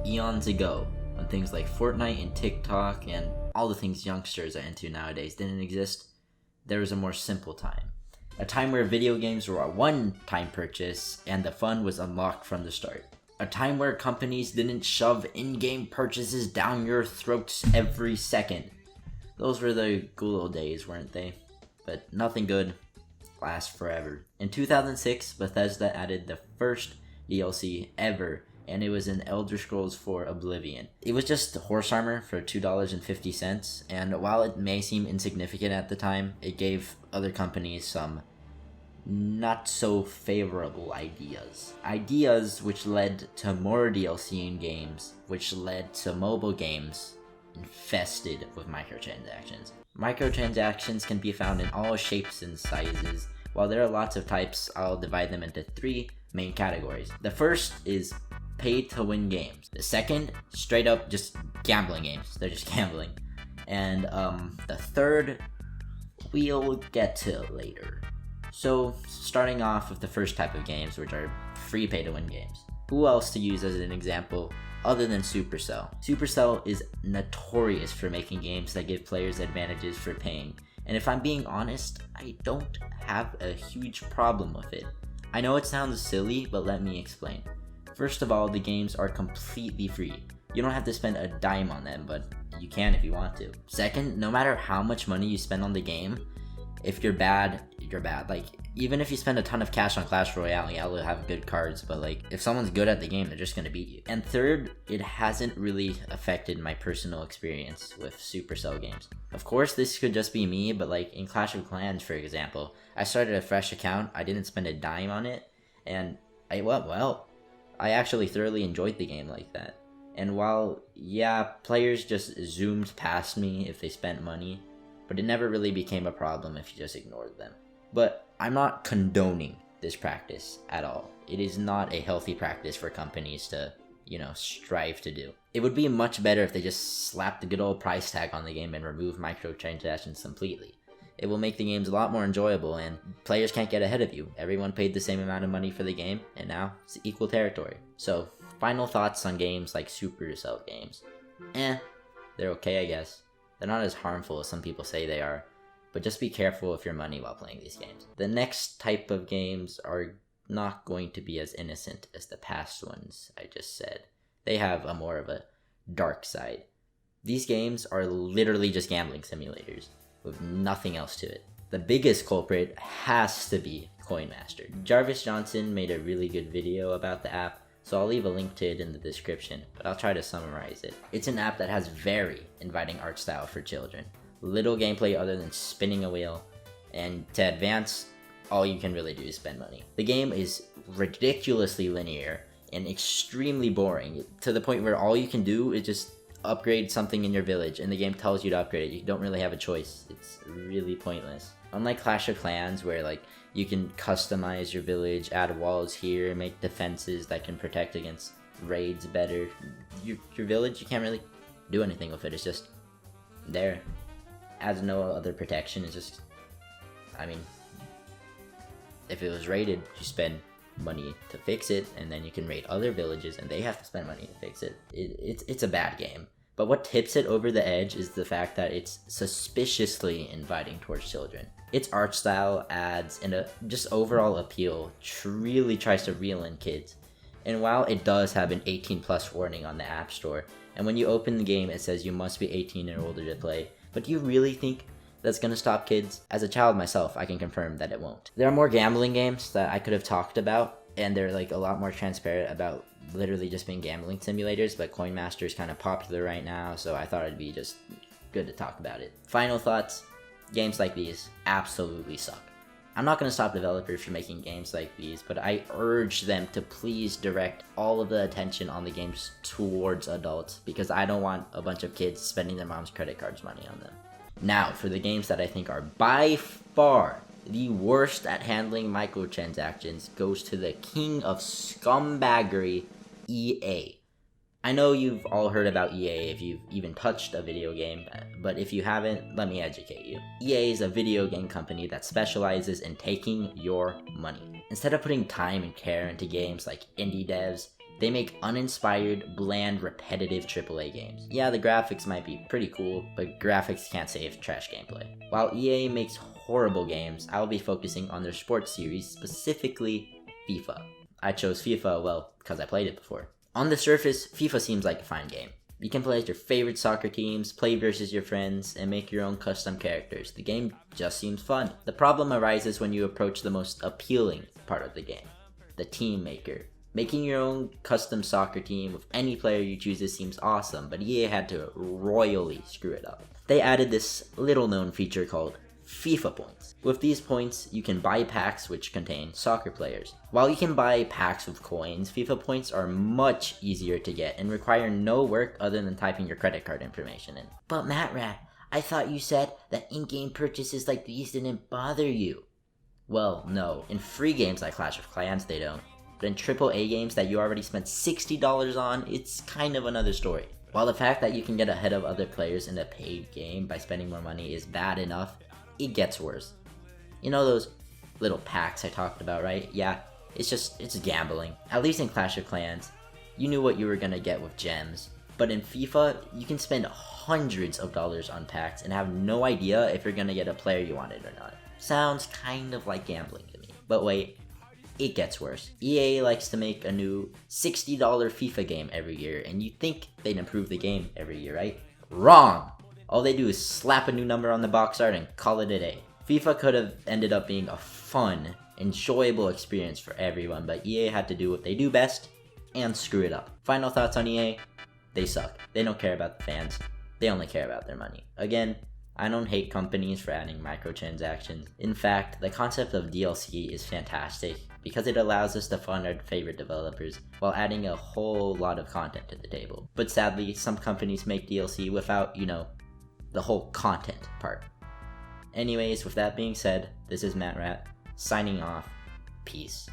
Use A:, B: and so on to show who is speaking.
A: eons ago, when things like Fortnite and TikTok and all the things youngsters are into nowadays didn't exist, there was a more simple time. A time where video games were a one-time purchase and the fun was unlocked from the start. A time where companies didn't shove in-game purchases down your throats every second. Those were the good old days, weren't they? But nothing good lasts forever. In 2006, Bethesda added the first DLC ever, and it was in Elder Scrolls 4 Oblivion. It was just horse armor for $2.50, and while it may seem insignificant at the time, it gave other companies some not so favorable ideas. Ideas which led to more DLC in games, which led to mobile games infested with microtransactions. Microtransactions can be found in all shapes and sizes. While there are lots of types, I'll divide them into three main categories. The first is pay-to-win games. The second, straight up just gambling games. They're just gambling. And the third, we'll get to later. So, starting off with the first type of games, which are free pay-to-win games. Who else to use as an example other than Supercell? Supercell is notorious for making games that give players advantages for paying. And if I'm being honest, I don't have a huge problem with it. I know it sounds silly, but let me explain. First of all, the games are completely free. You don't have to spend a dime on them, but you can if you want to. Second, no matter how much money you spend on the game, if you're bad, you're bad. Like, even if you spend a ton of cash on Clash Royale, yeah, you'll have good cards, but like, if someone's good at the game, they're just gonna beat you. And third, it hasn't really affected my personal experience with Supercell games. Of course, this could just be me, but like in Clash of Clans, for example, I started a fresh account, I didn't spend a dime on it, and I actually thoroughly enjoyed the game like that. And while, yeah, players just zoomed past me if they spent money, but it never really became a problem if you just ignored them. But I'm not condoning this practice at all. It is not a healthy practice for companies to, strive to do. It would be much better if they just slapped the good old price tag on the game and remove microtransactions completely. It will make the games a lot more enjoyable, and players can't get ahead of you. Everyone paid the same amount of money for the game, and now it's equal territory. So, final thoughts on games like Supercell games. They're okay, I guess. They're not as harmful as some people say they are, but just be careful with your money while playing these games. The next type of games are not going to be as innocent as the past ones I just said. They have a more of a dark side. These games are literally just gambling simulators with nothing else to it. The biggest culprit has to be Coin Master. Jarvis Johnson made a really good video about the app, so I'll leave a link to it in the description, but I'll try to summarize it. It's an app that has very inviting art style for children. Little gameplay other than spinning a wheel, and to advance, all you can really do is spend money. The game is ridiculously linear and extremely boring, to the point where all you can do is just upgrade something in your village, and the game tells you to upgrade it. You don't really have a choice. It's really pointless. Unlike Clash of Clans, where like you can customize your village, add walls here, make defenses that can protect against raids better. Your village, you can't really do anything with it. It's just there. Has no other protection. It's just, if it was raided, you spend money to fix it, and then you can raid other villages and they have to spend money to fix it. It's a bad game. But what tips it over the edge is the fact that it's suspiciously inviting towards children. Its art style, ads, and just overall appeal really tries to reel in kids. And while it does have an 18+ warning on the App Store, and when you open the game it says you must be 18 or older to play, but do you really think that's gonna stop kids? As a child myself, I can confirm that it won't. There are more gambling games that I could have talked about, and they're like a lot more transparent about literally just being gambling simulators, but Coin Master is kind of popular right now, so I thought it'd be just good to talk about it. Final thoughts, games like these absolutely suck. I'm not going to stop developers from making games like these, but I urge them to please direct all of the attention on the games towards adults, because I don't want a bunch of kids spending their mom's credit card's money on them. Now, for the games that I think are by far the worst at handling microtransactions, goes to the king of scumbaggery, EA. I know you've all heard about EA if you've even touched a video game, but if you haven't, let me educate you. EA is a video game company that specializes in taking your money. Instead of putting time and care into games like indie devs, They make uninspired, bland, repetitive AAA games. Yeah, the graphics might be pretty cool, but graphics can't save trash gameplay. While EA makes horrible games, I will be focusing on their sports series, specifically FIFA. I chose FIFA, well, because I played it before. On the surface, FIFA seems like a fine game. You can play as your favorite soccer teams, play versus your friends, and make your own custom characters. The game just seems fun. The problem arises when you approach the most appealing part of the game, the team maker. Making your own custom soccer team with any player you choose seems awesome, but EA had to royally screw it up. They added this little known feature called FIFA points. With these points, you can buy packs which contain soccer players. While you can buy packs with coins, FIFA points are much easier to get and require no work other than typing your credit card information in. But Matt Rat, I thought you said that in-game purchases like these didn't bother you. Well, no. In free games like Clash of Clans, they don't. But in AAA games that you already spent $60 on, it's kind of another story. While the fact that you can get ahead of other players in a paid game by spending more money is bad enough, it gets worse. You know those little packs I talked about, right? Yeah, it's gambling. At least in Clash of Clans, you knew what you were gonna get with gems. But in FIFA, you can spend hundreds of dollars on packs and have no idea if you're gonna get a player you wanted or not. Sounds kind of like gambling to me. But wait, it gets worse. EA likes to make a new $60 FIFA game every year, and you think they'd improve the game every year, right? Wrong! All they do is slap a new number on the box art and call it a day. FIFA could have ended up being a fun, enjoyable experience for everyone, but EA had to do what they do best and screw it up. Final thoughts on EA? They suck. They don't care about the fans. They only care about their money. Again, I don't hate companies for adding microtransactions. In fact, the concept of DLC is fantastic because it allows us to fund our favorite developers while adding a whole lot of content to the table. But sadly, some companies make DLC without, the whole content part. Anyways, with that being said, this is Matt Rat, signing off. Peace.